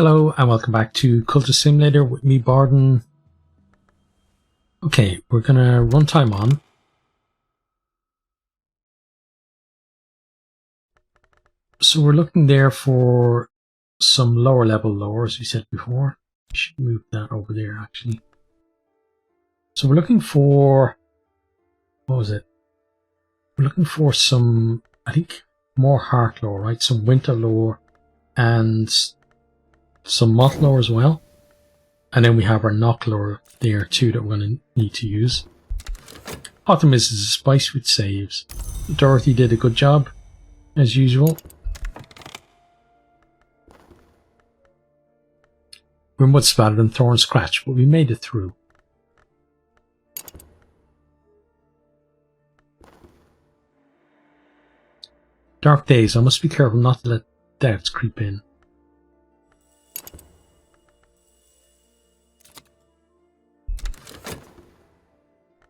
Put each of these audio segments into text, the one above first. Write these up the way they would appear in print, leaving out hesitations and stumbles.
Hello and welcome back to Cultist Simulator with me, Barden. Okay, we're gonna run time on. So we're looking there for some lower level lore, as we said before. We should move that over there actually. So we're looking for, what was it? We're looking for some, I think, more heart lore, right? Some winter lore and some moth lore as well. And then we have our knock lore there too that we're going to need to use. Optimism is a spice with saves. Dorothy did a good job, as usual. We're mud splattered and thorn scratched, but we made it through. Dark days, I must be careful not to let doubts creep in.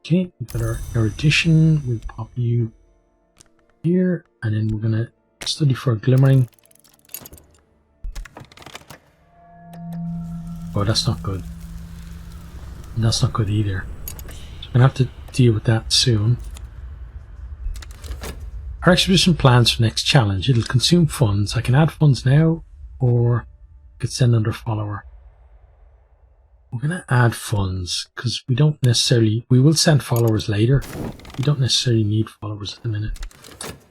Okay, we've got our erudition, we'll pop you here, and then we're going to study for glimmering. Oh, that's not good. And that's not good either. So I'm going to have to deal with that soon. Our expedition plans for next challenge. It'll consume funds. I can add funds now, or I could send another follower. We're going to add funds because we don't necessarily, we will send followers later. We don't necessarily need followers at the minute.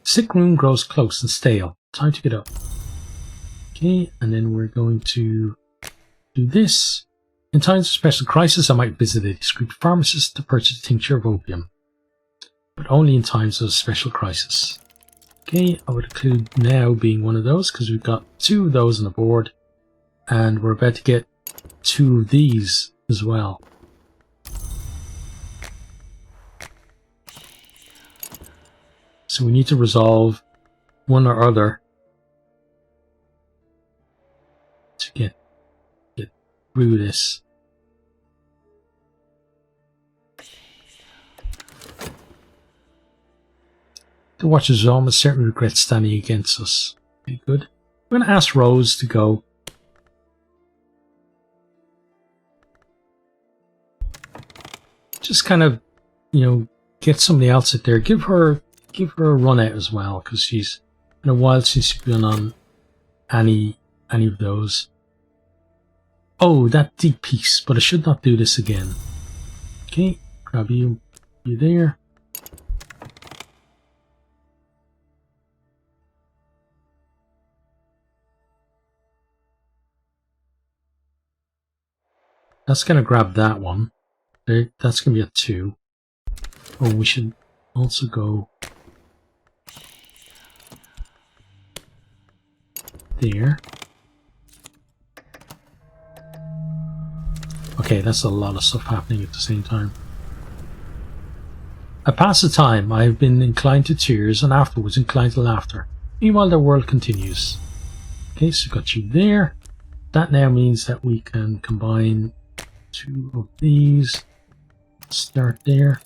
Sick room grows close and stale. Time to get up. Okay, and then we're going to do this. In times of special crisis, I might visit a discreet pharmacist to purchase a tincture of opium. But only in times of special crisis. Okay, I would include now being one of those because we've got 2 of those on the board. And we're about to get 2 of these as well. So we need to resolve one or other to get through this. The Watchers almost certainly regret standing against us. Okay, good. We're going to ask Rose to go. Just kind of, you know, get somebody else out there. Give her a run out as well, because she's been a while since she's been on any of those. Oh, that deep piece, but I should not do this again. Okay, grab you there. That's gonna grab that one. There, that's gonna be a 2. Oh, we should also go there. Okay, that's a lot of stuff happening at the same time. I pass the time. I have been inclined to tears and afterwards inclined to laughter. Meanwhile, the world continues. Okay, so got you there. That now means that we can combine 2 of these. Start there.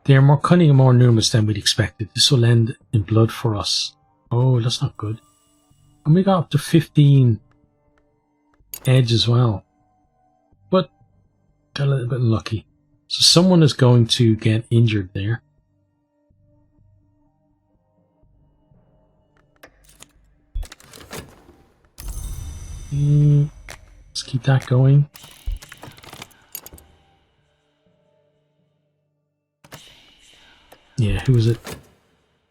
They are more cunning and more numerous than we'd expected. This will end in blood for us. Oh, that's not good. And we got up to 15 edge as well. But got a little bit lucky. So someone is going to get injured there. Let's keep that going. Yeah, who is it?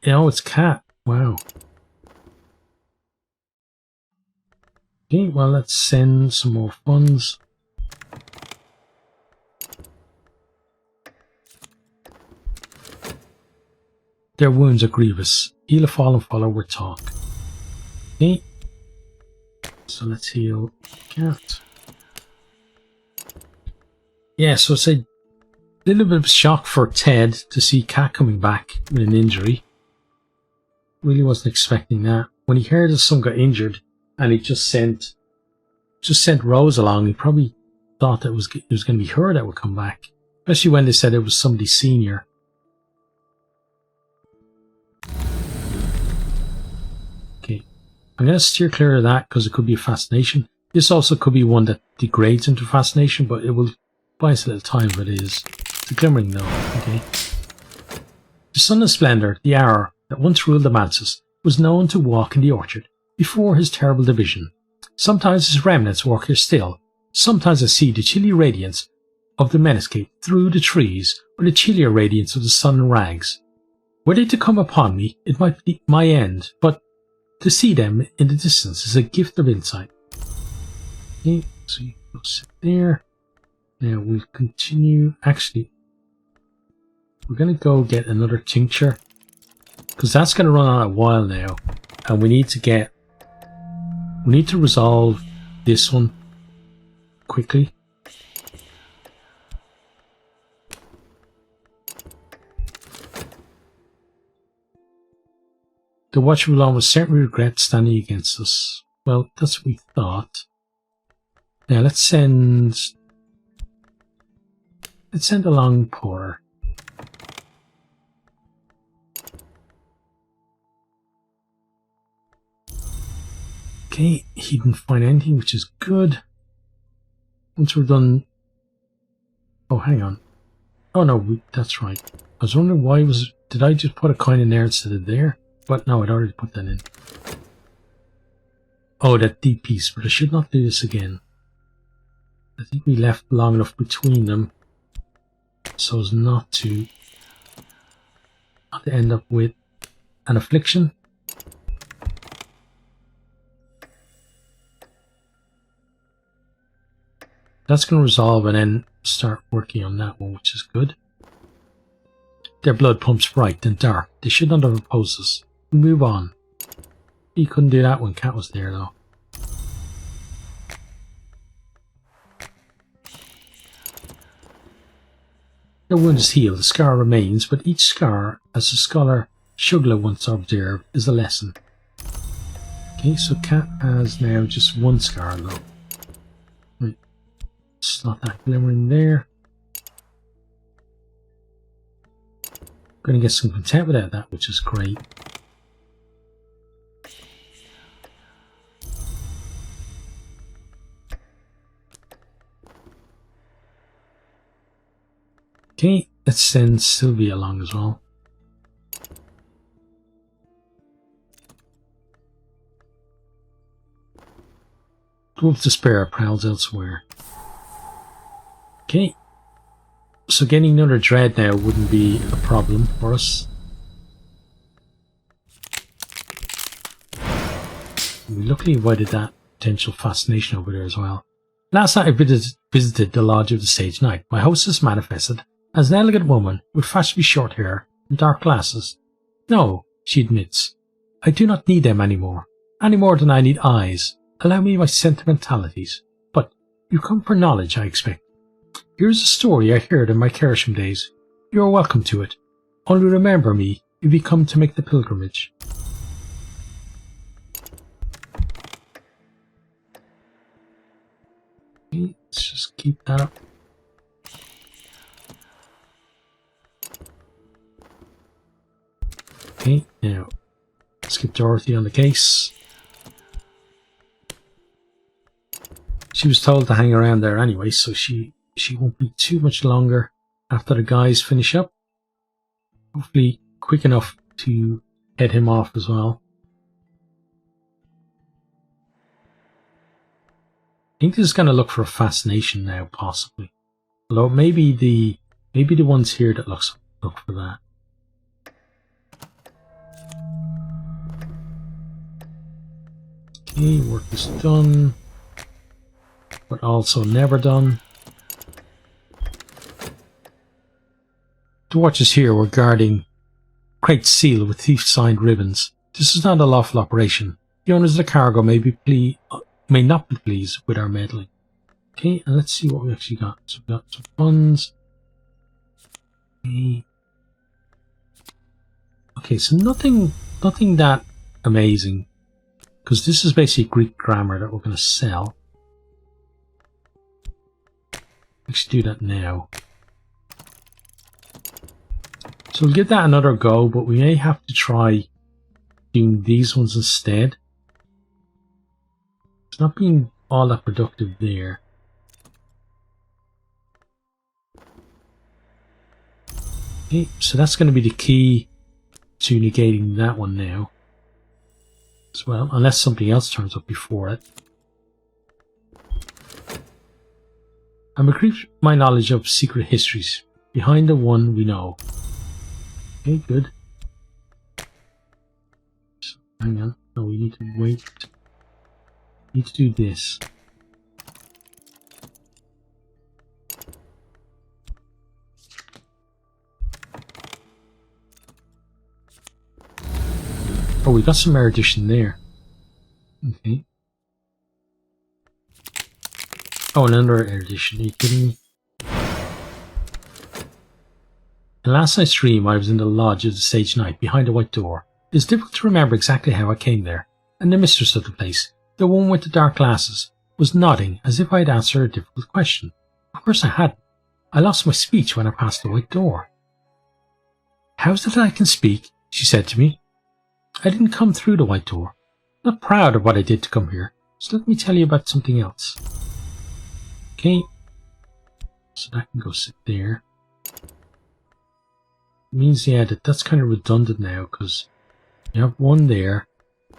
Oh, it's Cat. Wow. Okay, well, let's send some more funds. Their wounds are grievous. Heal a fallen follower, talk. Okay. So let's heal Cat. Yeah, so it's a little bit of a shock for Ted to see Cat coming back with an injury. Really wasn't expecting that. When he heard that someone got injured and he just sent Rose along, he probably thought that it was going to be her that would come back. Especially when they said it was somebody senior. Okay. I'm going to steer clear of that because it could be a fascination. This also could be one that degrades into fascination, but it will buy us a little time if it is. It's a glimmering though, okay. The sunless splendor, the hour that once ruled the manses, was known to walk in the orchard before his terrible division. Sometimes his remnants walk here still. Sometimes I see the chilly radiance of the menascape through the trees, or the chillier radiance of the sun and rags. Were they to come upon me, it might be my end, but to see them in the distance is a gift of insight. Okay, so you go sit there. Now we'll continue. Actually, we're going to go get another tincture, because that's going to run on a while now, and we need to resolve this one quickly. The Watcher will almost certainly regret standing against us. Well, that's what we thought. Now let's send along Porter. Okay, he didn't find anything, which is good. Once we're done... Oh, hang on. Oh no, that's right. I was wondering why did I just put a coin in there instead of there? But no, I'd already put that in. Oh, that deep piece, but I should not do this again. I think we left long enough between them so as not to end up with an affliction. That's going to resolve and then start working on that one, which is good. Their blood pumps bright and dark. They should not have opposed us. We move on. He couldn't do that when Cat was there, though. The wound is healed, the scar remains, but each scar, as the scholar Shugla once observed, is a lesson. Okay, so Cat has now just one scar, though. Right. It's not that glimmering there. Going to get some content without that, which is great. Okay, let's send Sylvia along as well. Dwarf Despair prowls elsewhere. Okay. So getting another dread now wouldn't be a problem for us. We luckily avoided that potential fascination over there as well. Last night I visited the Lodge of the Sage Knight. My hostess manifested as an elegant woman with fashionably short hair and dark glasses. No, she admits, I do not need them anymore. Any more than I need eyes. Allow me my sentimentalities. But you come for knowledge, I expect. Here's a story I heard in my Kersham days. You are welcome to it. Only remember me if you come to make the pilgrimage. Okay, let's just keep that up. Okay, now let's get Dorothy on the case. She was told to hang around there anyway, so she won't be too much longer after the guys finish up. Hopefully quick enough to head him off as well. I think this is going to look for a fascination now, possibly. Although maybe the ones here that look for that. Okay, work is done, but also never done. The watchers here were guarding crate seal with thief-signed ribbons. This is not a lawful operation. The owners of the cargo may not be pleased with our meddling. Okay, and let's see what we actually got. So we got some funds. Okay, so nothing that amazing, because this is basically Greek grammar that we're going to sell. Let's do that now. So we'll give that another go, but we may have to try doing these ones instead. It's not being all that productive there. Okay, so that's going to be the key to negating that one now as well, unless something else turns up before it. I'm increased my knowledge of secret histories behind the one we know. Okay, good. So, hang on. No, we need to wait. We need to do this. Oh, we got some erudition there. Okay. Oh, another erudition. Are you kidding me? In last night's dream, I was in the lodge of the Sage Knight behind a white door. It is difficult to remember exactly how I came there, and the mistress of the place, the one with the dark glasses, was nodding as if I had answered a difficult question. Of course I hadn't. I lost my speech when I passed the white door. How is it that I can speak? She said to me. I didn't come through the white door. I'm not proud of what I did to come here, so let me tell you about something else. Okay, so that can go sit there. It means, yeah, that's kind of redundant now, because you have one there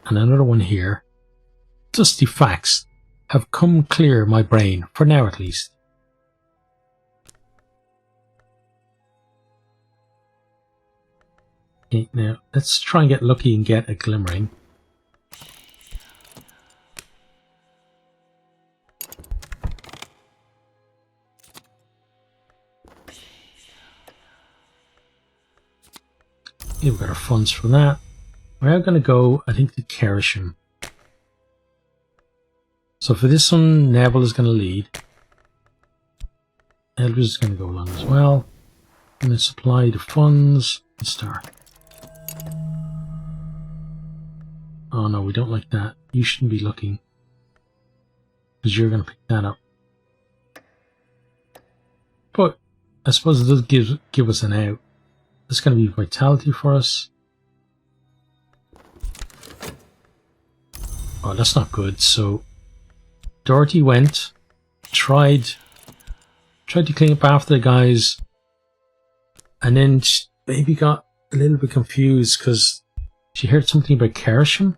and another one here. Dusty facts have come clear in my brain, for now at least. Okay, now let's try and get lucky and get a glimmering. Okay, we've got our funds for that. We're going to go, I think, to Kerisham. So for this one, Neville is going to lead. Eldridge is going to go along as well. I'm going to supply the funds and start. Oh no, we don't like that. You shouldn't be looking, because you're going to pick that up. But I suppose it does give us an out. That's going to be vitality for us. Oh, that's not good. So Dorothy went, tried to clean up after the guys, and then she maybe got a little bit confused because she heard something about Kerisham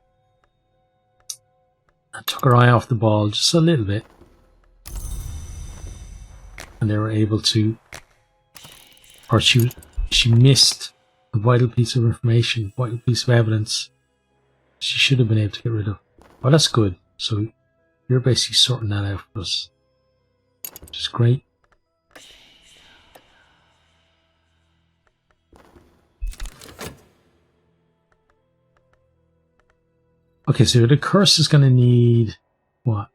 and took her eye off the ball just a little bit, and they were able to, or she missed a vital piece of information, vital piece of evidence she should have been able to get rid of. Oh, that's good. So you're basically sorting that out for us, which is great. Okay, so the curse is going to need what?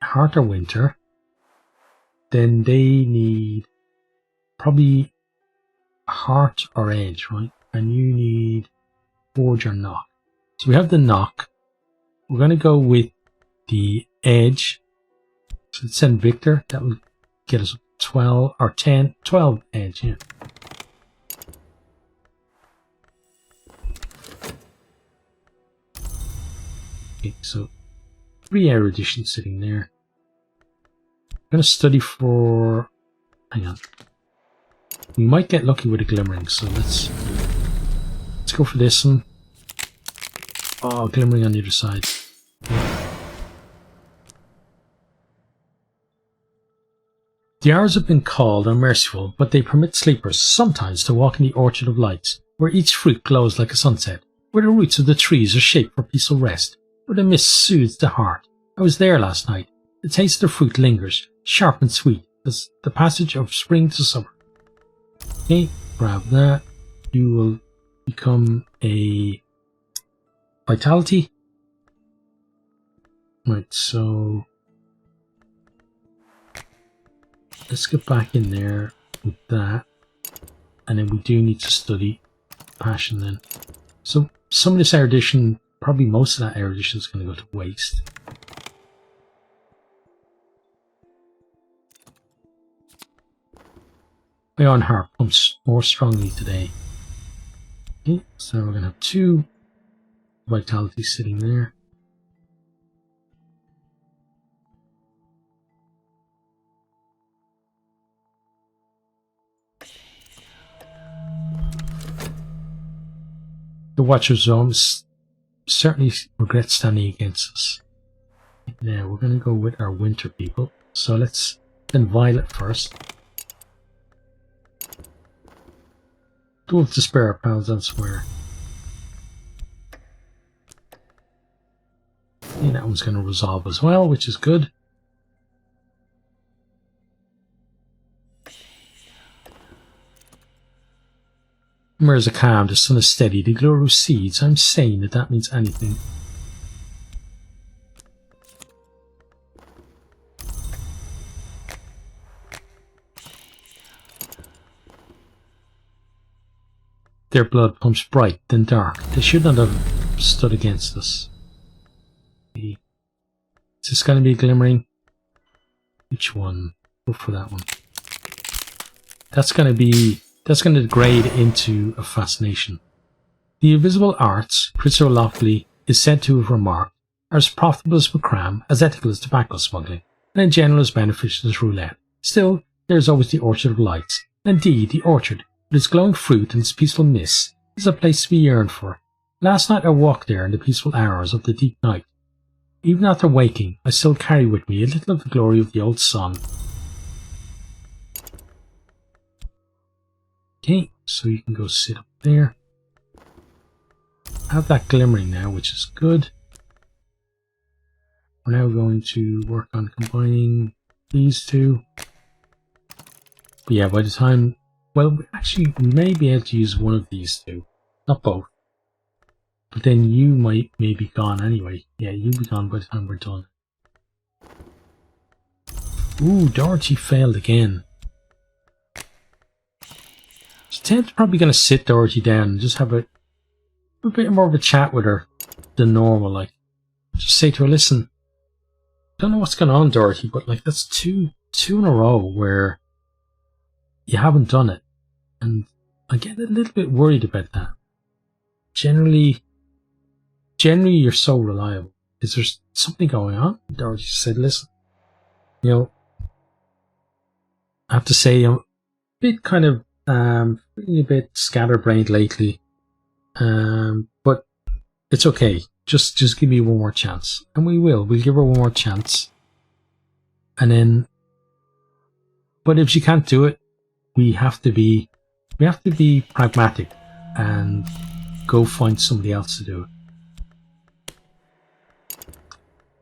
Heart or Winter. Then they need probably Heart or Edge, right? And you need Forge or Knock. So we have the Knock. We're going to go with the Edge. So let's send Victor. That will get us 12 or 10, 12 Edge, yeah. Okay, so 3 erudition sitting there. I'm going to study for... Hang on. We might get lucky with a glimmering, so let's go for this one. Oh, glimmering on the other side. Yeah. The hours have been called unmerciful, but they permit sleepers sometimes to walk in the orchard of lights, where each fruit glows like a sunset, where the roots of the trees are shaped for peaceful rest, where the mist soothes the heart. I was there last night. The taste of the fruit lingers, sharp and sweet, as the passage of spring to summer. Okay, grab that. You will become a vitality. Right, so let's get back in there with that. And then we do need to study passion then. So some of this erudition, probably most of that erudition is going to go to waste. My own heart pumps more strongly today. Okay, so we're going to have 2 vitality sitting there. The Watcher's Zone certainly regrets standing against us. Now we're going to go with our winter people. So let's then Violet first. Don't have to spare our pounds elsewhere. And that one's going to resolve as well, which is good. Mirrors are calm, the sun is steady, the glow recedes. I'm saying that that means anything. Their blood pumps bright, then dark. They should not have stood against us. Is this going to be a glimmering? Which one? Go for that one. That's going to degrade into a fascination. The invisible arts, Christopher Lockley is said to have remarked, are as profitable as macram, as ethical as tobacco smuggling, and in general as beneficial as roulette. Still, there is always the Orchard of Lights. Indeed, the orchard, with its glowing fruit and its peaceful mists, is a place to be yearned for. Last night I walked there in the peaceful hours of the deep night. Even after waking, I still carry with me a little of the glory of the old sun. Okay, so you can go sit up there. I have that glimmering now, which is good. We're now going to work on combining these two. But yeah, by the time... Well, actually, we may be able to use one of these two. Not both. But then you may be gone anyway. Yeah, you'll be gone by the time we're done. Ooh, Dorothy failed again. So Ted's probably going to sit Dorothy down and just have a bit more of a chat with her than normal. Like, just say to her, listen, I don't know what's going on, Dorothy, but like that's two in a row where you haven't done it. And I get a little bit worried about that. Generally you're so reliable. Is there something going on? Dorothy said, listen, you know, I have to say I'm a bit kind of feeling a bit scatterbrained lately. But it's okay. Just give me one more chance. And we will. We'll give her one more chance. And then, but if she can't do it, we have to be pragmatic and go find somebody else to do it.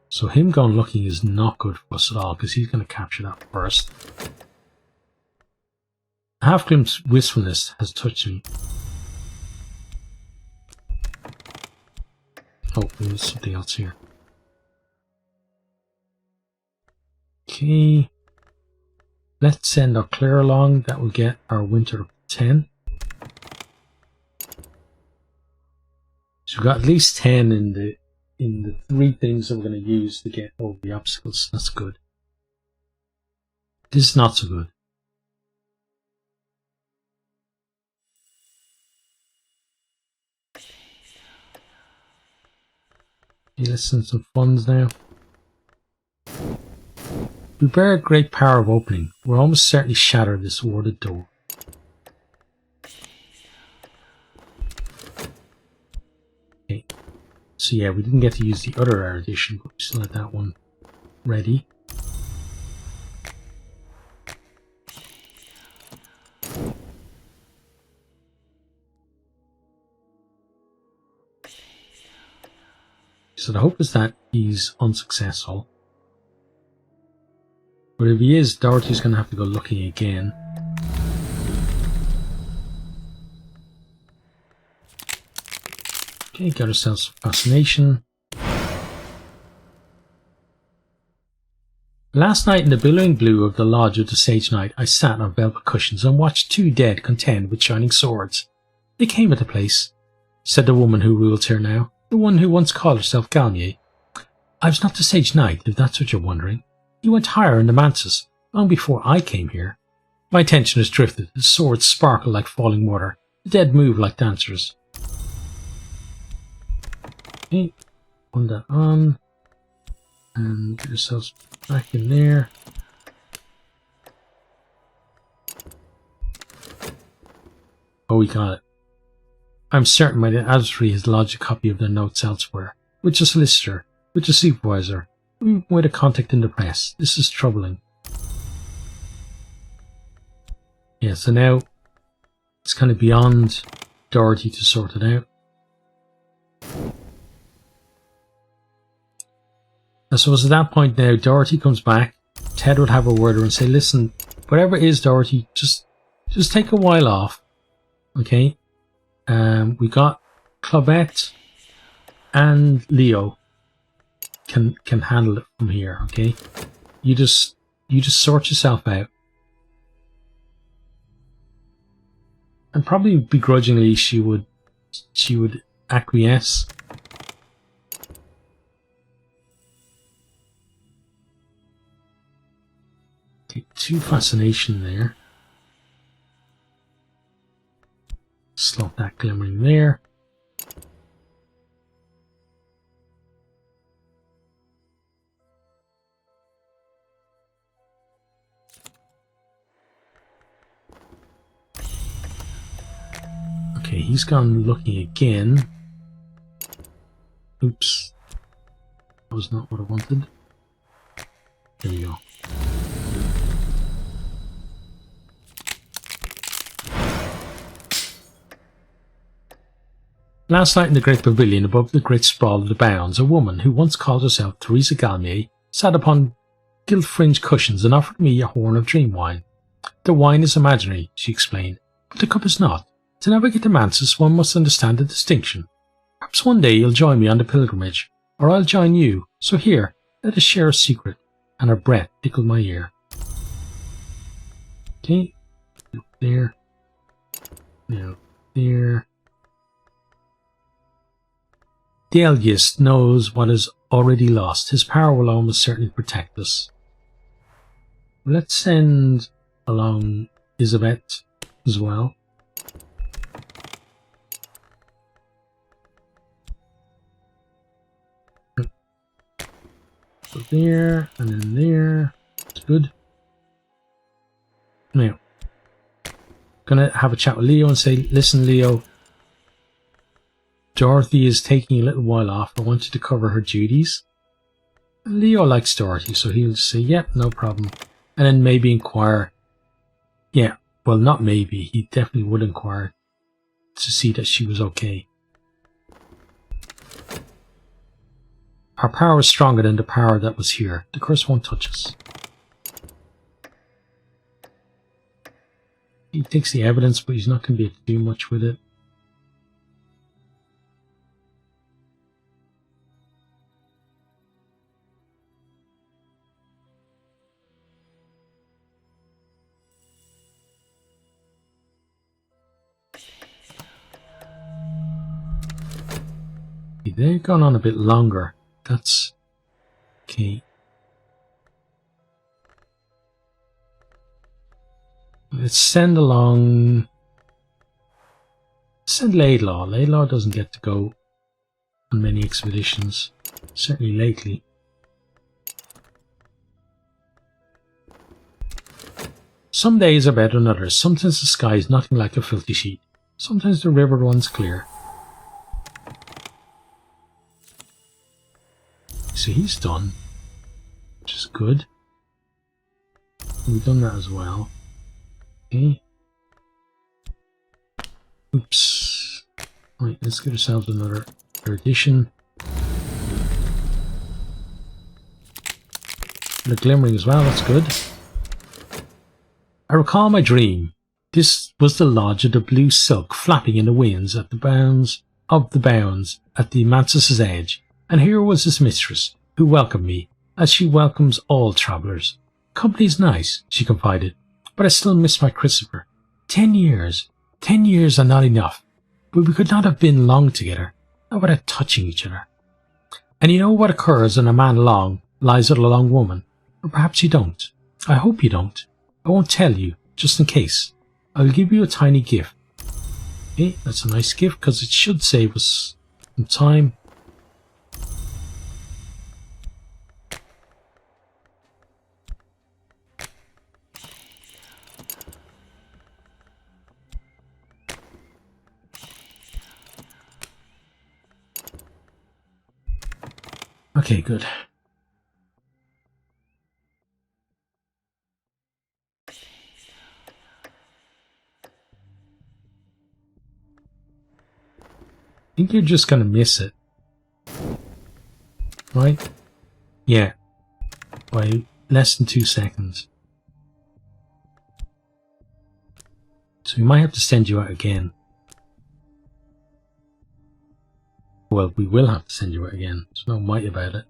So him going looking is not good for us at all, because he's going to capture that first. Half-glimpse wistfulness has touched me. Oh, there's something else here. Okay. Let's send our Claire along. That will get our winter up to 10. So we've got at least 10 in the 3 things that we're going to use to get over the obstacles. That's good. This is not so good. Okay, let's send some funds now. We bear a great power of opening. We're almost certainly shatter this warded door. Okay. So yeah, we didn't get to use the other erudition, but we still had that one ready. So the hope is that he's unsuccessful. But if he is, Dorothy's going to have to go looking again. Okay, got ourselves fascination. Last night in the billowing blue of the lodge of the Sage Knight, I sat on velvet cushions and watched 2 dead contend with shining swords. They came at the place, said the woman who rules here now, the one who once called herself Galnier. I was not the Sage Knight, if that's what you're wondering. He went higher in the manses, long before I came here. My attention has drifted, the swords sparkle like falling water, the dead move like dancers. Okay, put that on. And get yourselves back in there. Oh, we got it. I'm certain my adversary has lodged a copy of their notes elsewhere. With a solicitor, with a supervisor, with a contact in the press. This is troubling. Yeah, so now it's kind of beyond Dorothy to sort it out. I suppose at that point now, Dorothy comes back. Ted would have a word with her and say, listen, whatever it is, Dorothy, just take a while off. Okay? We got Clavette and Leo can handle it from here, okay? You just sort yourself out. And probably begrudgingly she would acquiesce. Okay, 2 fascination there. Slot that glimmering there. Okay, he's gone looking again. Oops. That was not what I wanted. There we go. Last night in the great pavilion above the great sprawl of the bounds, a woman who once called herself Theresa Galmier sat upon gilt-fringed cushions and offered me a horn of dream wine. The wine is imaginary, she explained, but the cup is not. To navigate the Mansus, one must understand the distinction. Perhaps one day you'll join me on the pilgrimage, or I'll join you. So here, let us share a secret. And her breath tickled my ear. Okay, there, now there. The Elgist knows what is already lost. His power will almost certainly protect us. Let's send along Isabeth as well. So there, and then there. It's good. Now, gonna have a chat with Leo and say, listen, Leo, Dorothy is taking a little while off. I want you to cover her duties. And Leo likes Dorothy, so he'll just say, yep, no problem. And then maybe inquire. Yeah, well, not maybe. He definitely would inquire to see that she was okay. Our power is stronger than the power that was here. The curse won't touch us. He takes the evidence, but he's not going to be able to do much with it. They've gone on a bit longer. That's okay. Let's send along. Send Laidlaw. Laidlaw doesn't get to go on many expeditions, certainly lately. Some days are better than others. Sometimes the sky is nothing like a filthy sheet. Sometimes the river runs clear. So he's done, which is good. We've done that as well. Okay. Oops. Right, let's get ourselves another edition. The glimmering as well, that's good. I recall my dream. This was the lodge of the blue silk flapping in the winds at the bounds of the bounds at the Mansus's edge. And here was his mistress, who welcomed me, as she welcomes all travellers. Company's nice, she confided, but I still miss my Christopher. 10 years. 10 years are not enough, but we could not have been long together, not without touching each other. And you know what occurs when a man lies with a long woman? Or perhaps you don't. I hope you don't. I won't tell you, just in case. I will give you a tiny gift. Okay, that's a nice gift, because it should save us some time. Okay, good. I think you're just going to miss it. Right? Yeah. By less than 2 seconds. So we might have to send you out again. Well, we will have to send you out again. There's no might about it.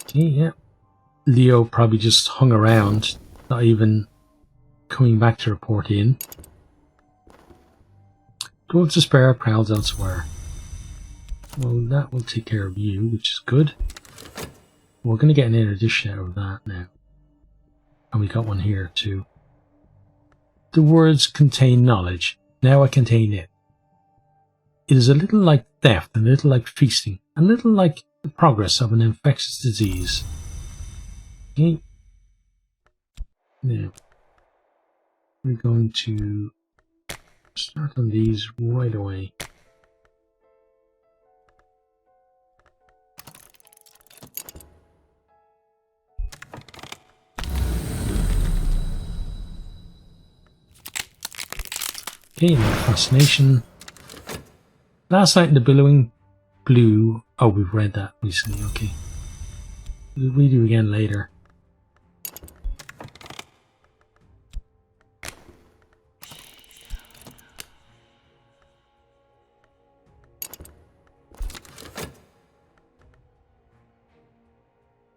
Okay, yeah. Leo probably just hung around, not even coming back to report in. Go to spare prowls elsewhere. Well, that will take care of you, which is good. We're going to get an interdiction out of that now. And we got one here too. The words contain knowledge. Now I contain it. It is a little like theft, and a little like feasting, and a little like the progress of an infectious disease. Okay. Now, we're going to start on these right away. Okay, now fascination. Last night in the billowing blue. Oh, we've read that recently, okay. We'll read it again later.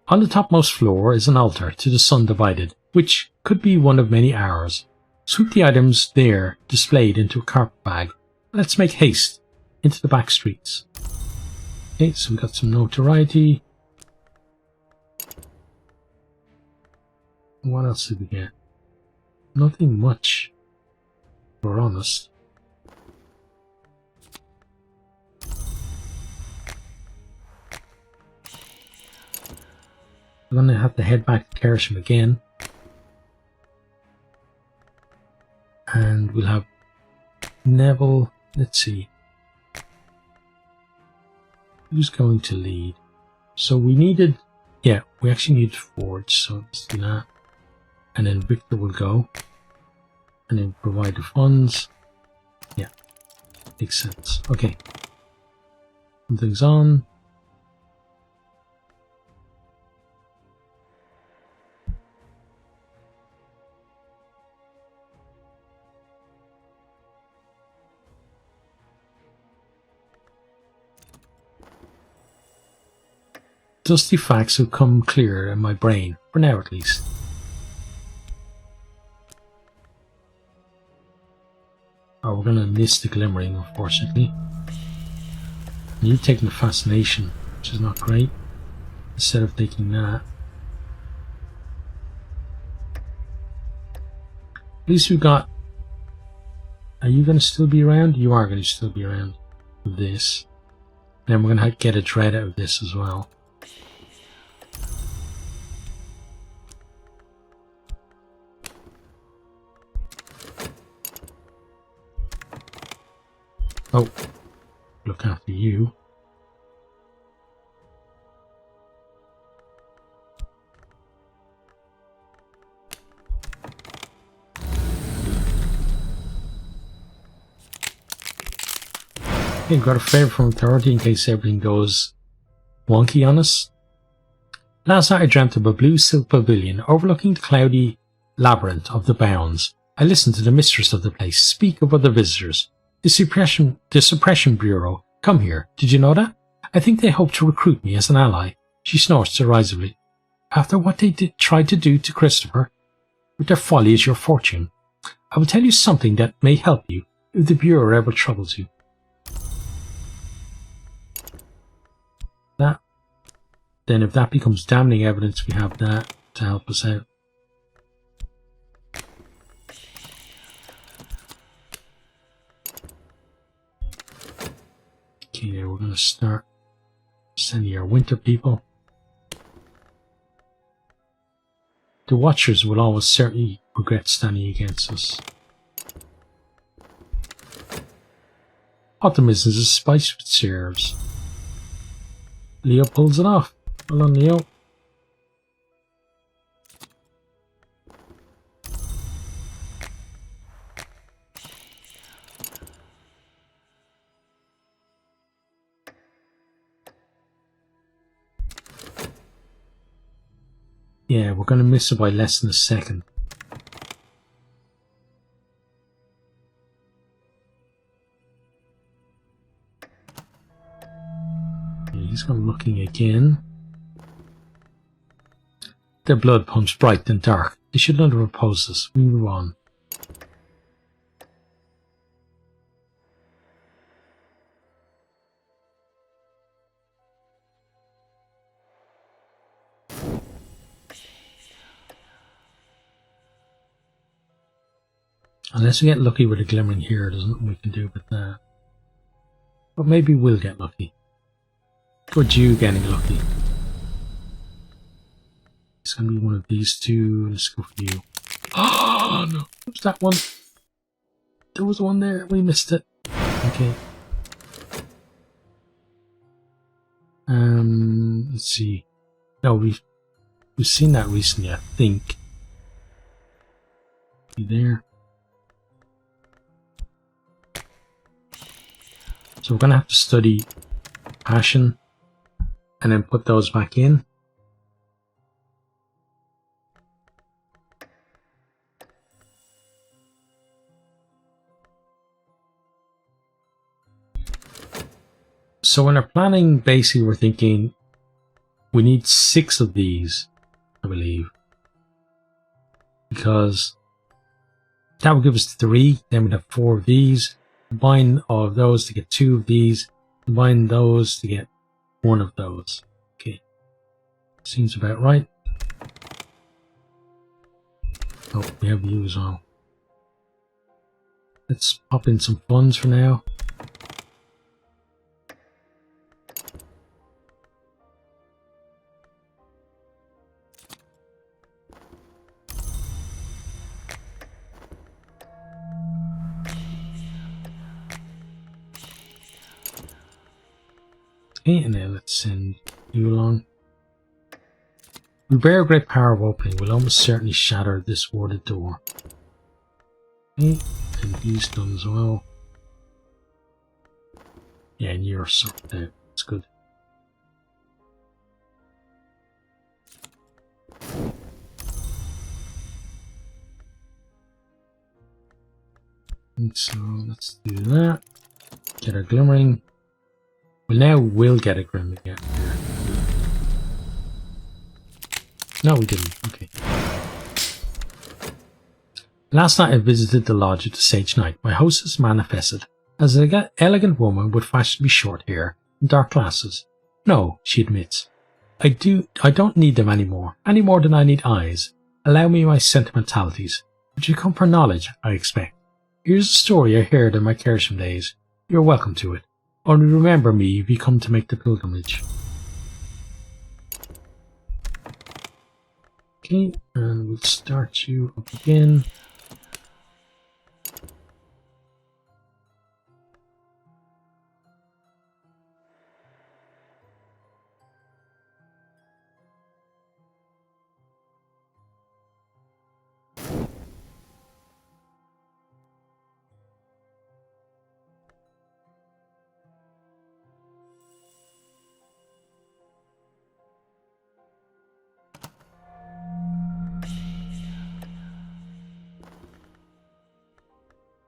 On the topmost floor is an altar to the sun divided, which could be one of many hours. Sweep the items there displayed into a carpet bag. Let's make haste into the back streets. Okay, so we got some notoriety. What else did we get? Nothing much, if we're honest. I'm going to have to head back to Kersham again. And we'll have Neville. Let's see. Who's going to lead? So we needed... Yeah, we actually need Forge, so let's do that. And then Victor will go. And then provide the funds. Yeah, makes sense. Okay. Something's on. Dusty facts have come clear in my brain, for now at least. Oh, we're going to miss the glimmering, unfortunately. And you've taken the fascination, which is not great, instead of taking that. At least we got... Are you going to still be around? You are going to still be around with this. Then we're going to get a dread out of this as well. Oh, look after you. Okay, got a favour from authority in case everything goes wonky on us. Last night I dreamt of a blue silk pavilion overlooking the cloudy labyrinth of the bounds. I listened to the mistress of the place speak of other visitors. The Suppression Bureau come here. Did you know that? I think they hope to recruit me as an ally. She snorts derisively. After what they tried to do to Christopher, with their folly is your fortune. I will tell you something that may help you if the Bureau ever troubles you. That. Then if that becomes damning evidence, we have that to help us out. Okay, we're going to start Send your winter people. The Watchers will always certainly regret standing against us. Optimism is a spice which serves. Leo pulls it off. Well done, Leo. Yeah, we're going to miss it by less than a second. Yeah, he's gone looking again. Their blood pumps bright and dark. They should not have opposed us. We move on. Unless we get lucky with a glimmering here, there's nothing we can do with that. But maybe we'll get lucky. Good you getting lucky. It's going to be one of these two. Let's go for you. Oh, no. What's that one? There was one there. We missed it. Okay. Let's see. No, we've seen that recently, I think. Be there. So we're going to have to study passion and then put those back in. So in our planning, basically we're thinking we need 6 of these, I believe. Because that would give us 3, then we'd have 4 of these. Combine all of those to get 2 of these. Combine those to get 1 of those. Okay. Seems about right. Oh, we have you as well. Let's pop in some funds for now. Okay, and now let's send you along. We bear great power of opening. We'll almost certainly shatter this warded door. Okay, and these done as well. Yeah, and you're sorted out. That's good. And so let's do that. Get our glimmering. Well, now we'll get a glimmering here. No, we didn't. Okay. Last night I visited the lodge of the Sage Knight. My hostess manifested as an elegant woman with fashionably short hair and dark glasses. No, she admits. I don't need them anymore, any more than I need eyes. Allow me my sentimentalities, which you come for knowledge, I expect. Here's a story I heard in my Kersham days. You're welcome to it. Only remember me if you come to make the pilgrimage. Okay, and we'll start you up again.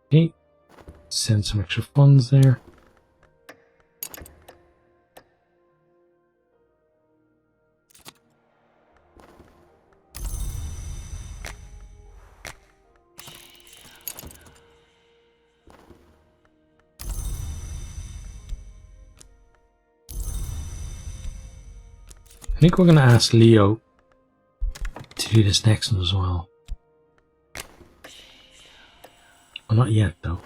Okay, send some extra funds there. I think we're going to ask Leo to do this next one as well. Well, not yet though.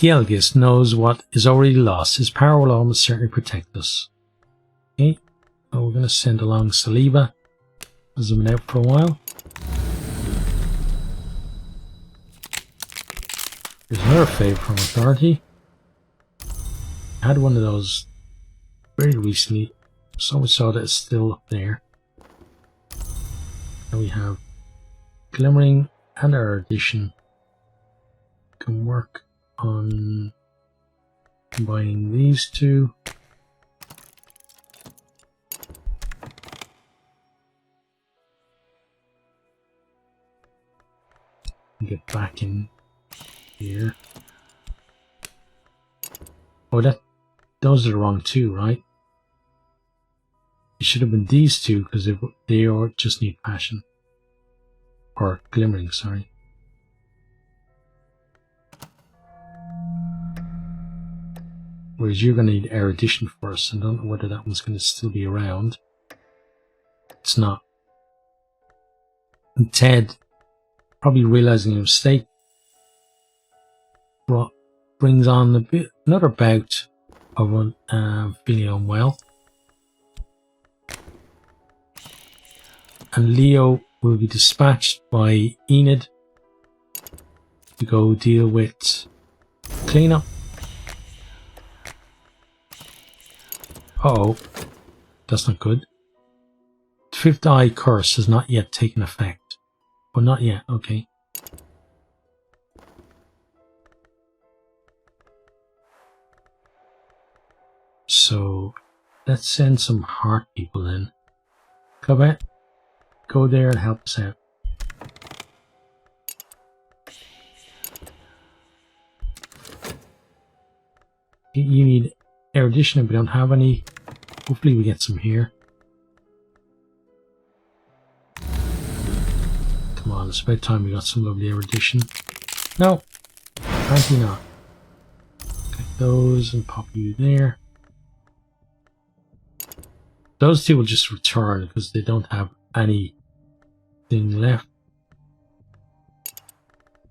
Gelgis knows what is already lost. His power will almost certainly protect us. Okay, well, we're going to send along Saliba, as I've been out for a while. There's another favour from Authority. I had one of those very recently, so much so that it's still up there. And we have Glimmering and our addition. Can work on combining these two. And get back in here. Oh, those are the wrong two, right? It should have been these two because they just need passion. Or glimmering, sorry. Whereas you're going to need erudition first. I don't know whether that one's going to still be around. It's not. And Ted, probably realizing a mistake, brings on another bout of feeling unwell. And Leo will be dispatched by Enid to go deal with cleanup. Uh-oh, that's not good. The fifth eye curse has not yet taken effect. Well, not yet, okay. So, let's send some heart people in. Covet, go there and help us out. You need erudition if we don't have any. Hopefully we get some here. Come on, it's about time we got some lovely erudition. No, apparently not. Get those and pop you there. Those two will just return because they don't have anything left.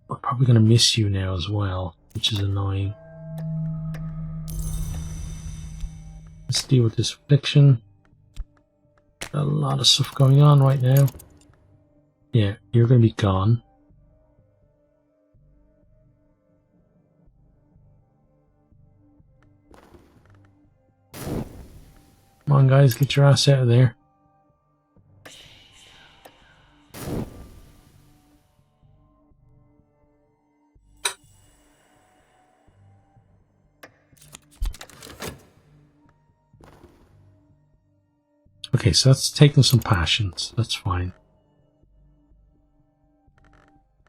We're probably going to miss you now as well, which is annoying. Let's deal with this affliction. Got a lot of stuff going on right now. Yeah, you're going to be gone. Come on guys, get your ass out of there. Okay, so that's taking some passions. That's fine.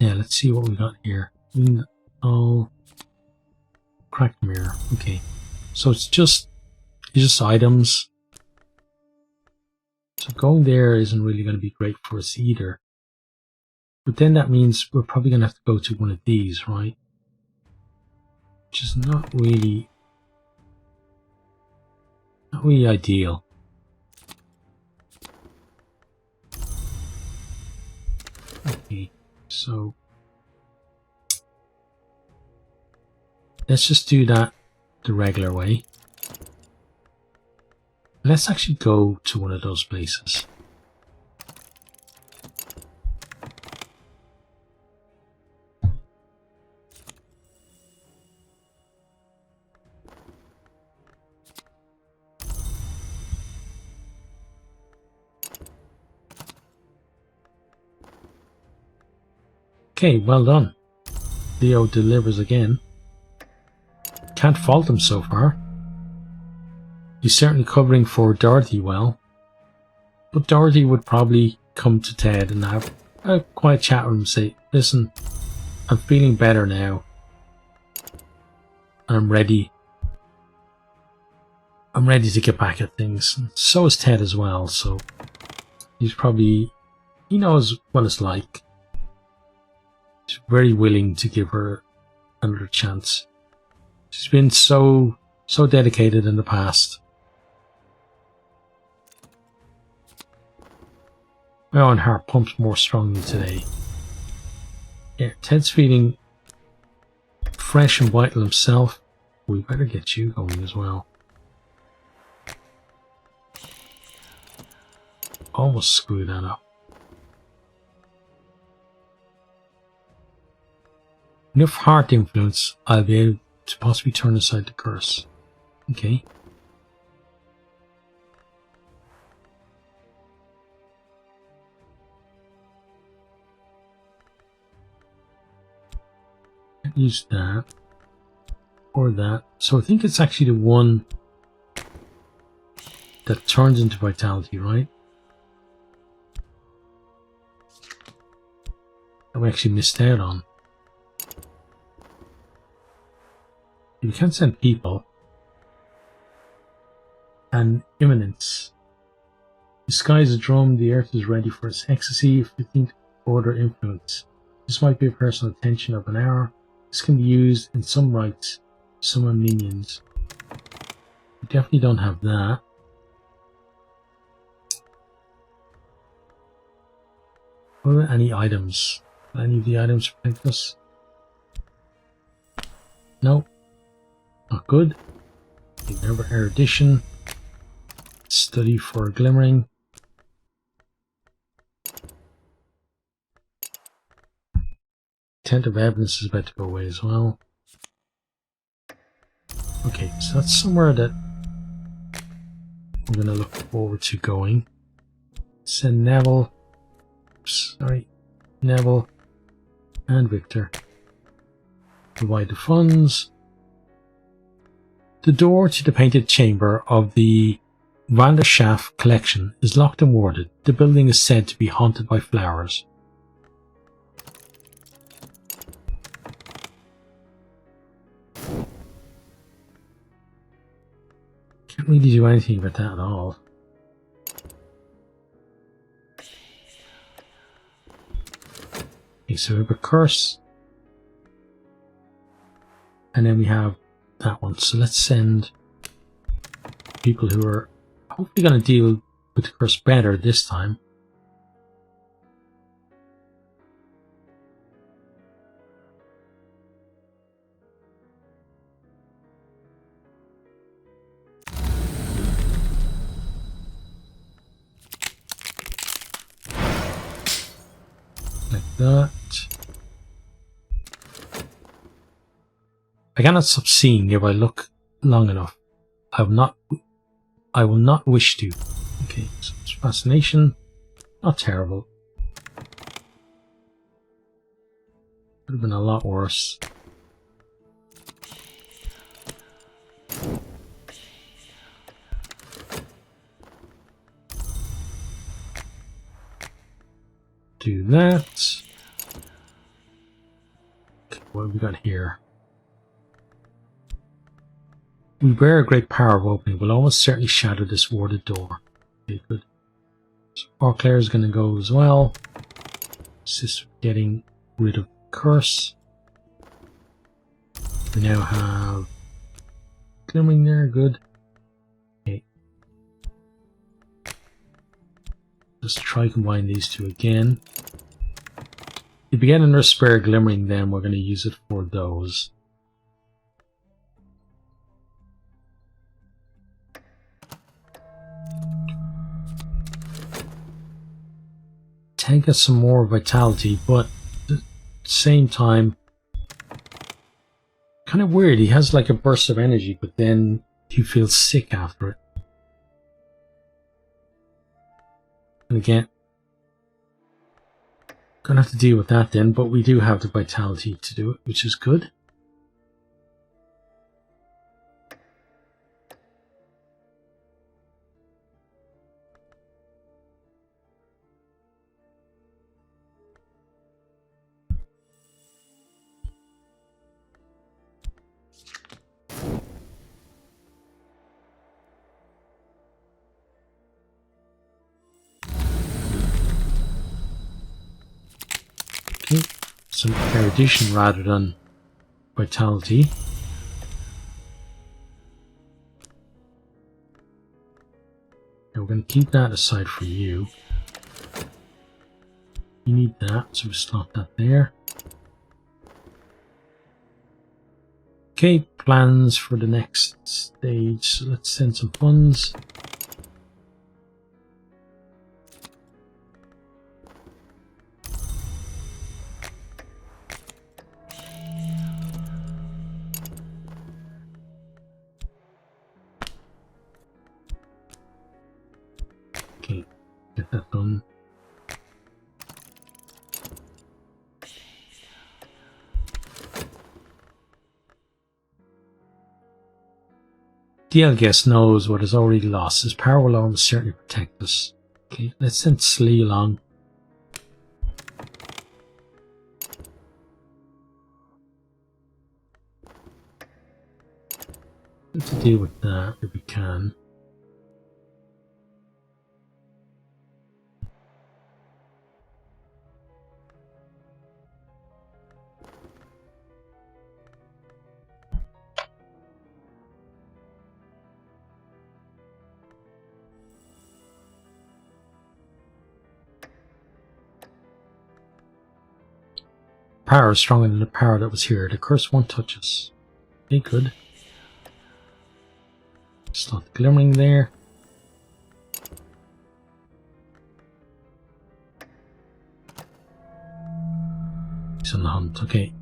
Yeah, let's see what we got here. Oh, cracked mirror. Okay, so it's just items. So going there isn't really going to be great for us either. But then that means we're probably going to have to go to one of these, right? Which is not really ideal. Okay, so let's just do that the regular way. Let's actually go to one of those places. Okay, well done. Leo delivers again. Can't fault him so far. He's certainly covering for Dorothy well. But Dorothy would probably come to Ted and have a quiet chat with him and say, listen, I'm feeling better now. And I'm ready to get back at things. So is Ted as well, so he knows what it's like. He's very willing to give her another chance. She's been so dedicated in the past. My own heart pumps more strongly today. Yeah, Ted's feeling fresh and vital himself. We better get you going as well. Almost screwed that up. Enough heart influence, I'll be able to possibly turn aside the curse. Okay. Can't use that. Or that. So I think it's actually the one that turns into vitality, right? That we actually missed out on. We can't send people. And imminence. The sky is a drum, the earth is ready for its ecstasy. If you think order influence. This might be a personal attention of an hour. This can be used in some rites, summon minions. We definitely don't have that. What about any items? Any of the items protect us? No. Not good. Remember erudition. Study for glimmering. Tent of evidence is about to go away as well. Okay, so that's somewhere that I'm going to look forward to going. Send Neville. Sorry. Neville and Victor. Provide the funds. The door to the painted chamber of the Vanderschaft collection is locked and warded. The building is said to be haunted by flowers. Can't really do anything about that at all. Okay, so we have a curse. And then we have that one. So let's send people who are hopefully going to deal with the curse better this time. Like that. I cannot stop seeing if I look long enough. I will not wish to. Okay, so it's fascination. Not terrible. Could have been a lot worse. Do that. Okay, what have we got here? We bear a great power of opening, will almost certainly shatter this warded door. Okay, good. So Orclair is going to go as well. Assist with getting rid of the curse. We now have glimmering there, good. Okay. Let's try combine these two again. If we get another spare glimmering, then we're going to use it for those. Take us some more vitality, but at the same time, kind of weird. He has like a burst of energy, but then he feels sick after it. And again, gonna have to deal with that then, but we do have the vitality to do it, which is good. Some erudition rather than vitality. Now we're going to keep that aside for you. You need that, so we slot that there. Okay, plans for the next stage. So let's send some funds. Okay, get that done. DL guest knows what is already lost. His power will almost certainly protect us. Okay, let's send Slee along. Let's deal with that if we can. Power is stronger than the power that was here. The curse won't touch us. Okay, good. Just not glimmering there. He's on the hunt. Okay.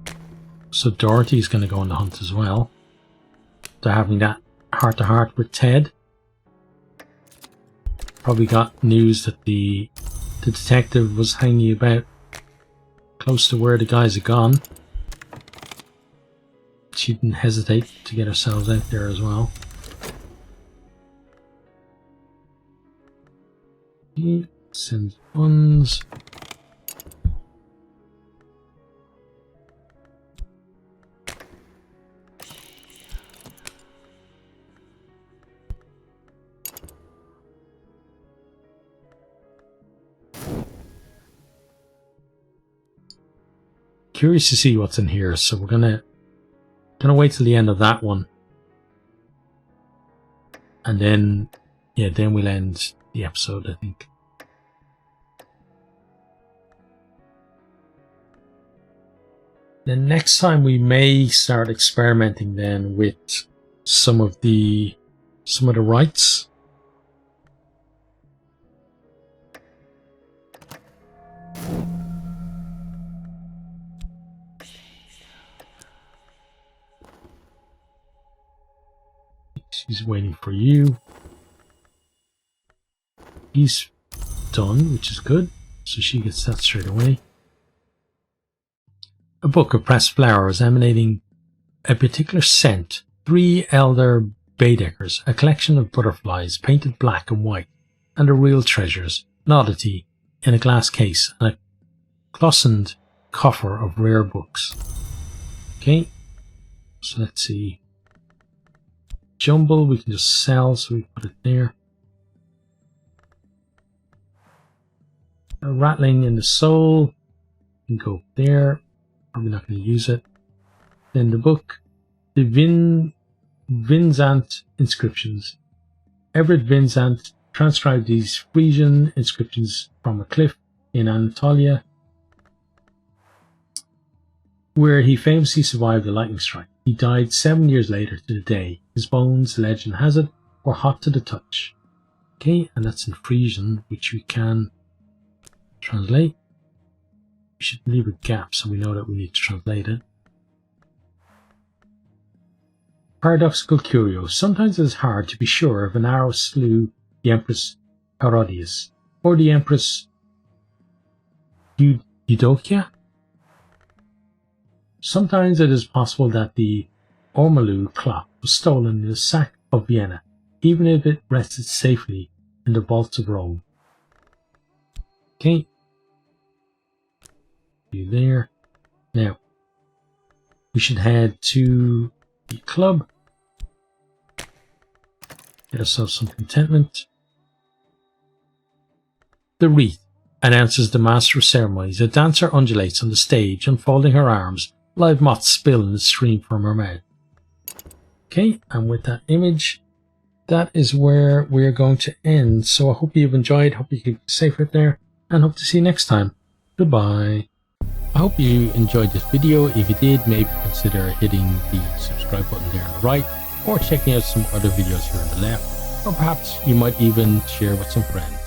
So Dorothy's going to go on the hunt as well. They're having that heart-to-heart with Ted. Probably got news that the detective was hanging about close to where the guys had gone. She didn't hesitate to get ourselves out there as well. Send funds. Curious to see what's in here, so we're gonna wait till the end of that one, and then then we'll end the episode, I think. Then next time we may start experimenting then with some of the rites. She's waiting for you. He's done, which is good. So she gets that straight away. A book of pressed flowers emanating a particular scent. 3 elder Baedekers, a collection of butterflies painted black and white, and the real treasures, an oddity in a glass case, and a cloisoned coffer of rare books. Okay, so let's see. Jumble, we can just sell, so we put it there. A rattling in the soul, we can go there. Probably not going to use it. Then the book, the Vinzant inscriptions. Everett Vinzant transcribed these Frisian inscriptions from a cliff in Anatolia, where he famously survived a lightning strike. He died 7 years later to the day. His bones, legend has it, were hot to the touch. Okay, and that's in Frisian, which we can translate. We should leave a gap so we know that we need to translate it. Paradoxical curio. Sometimes it is hard to be sure if an arrow slew the Empress Herodias or the Empress Eudokia. Sometimes it is possible that the ormolu clock was stolen in the sack of Vienna, even if it rested safely in the vaults of Rome. Okay. You there. Now, we should head to the club. Get ourselves some contentment. The wreath announces the master of ceremonies. A dancer undulates on the stage, unfolding her arms. Live moths spill in the stream from her mouth. Okay, and with that image, that is where we're going to end. So I hope you've enjoyed, hope you keep safe out there, and hope to see you next time. Goodbye. hope you enjoyed this video. If you did, maybe consider hitting the subscribe button there on the right, or checking out some other videos here on the left, or perhaps you might even share with some friends.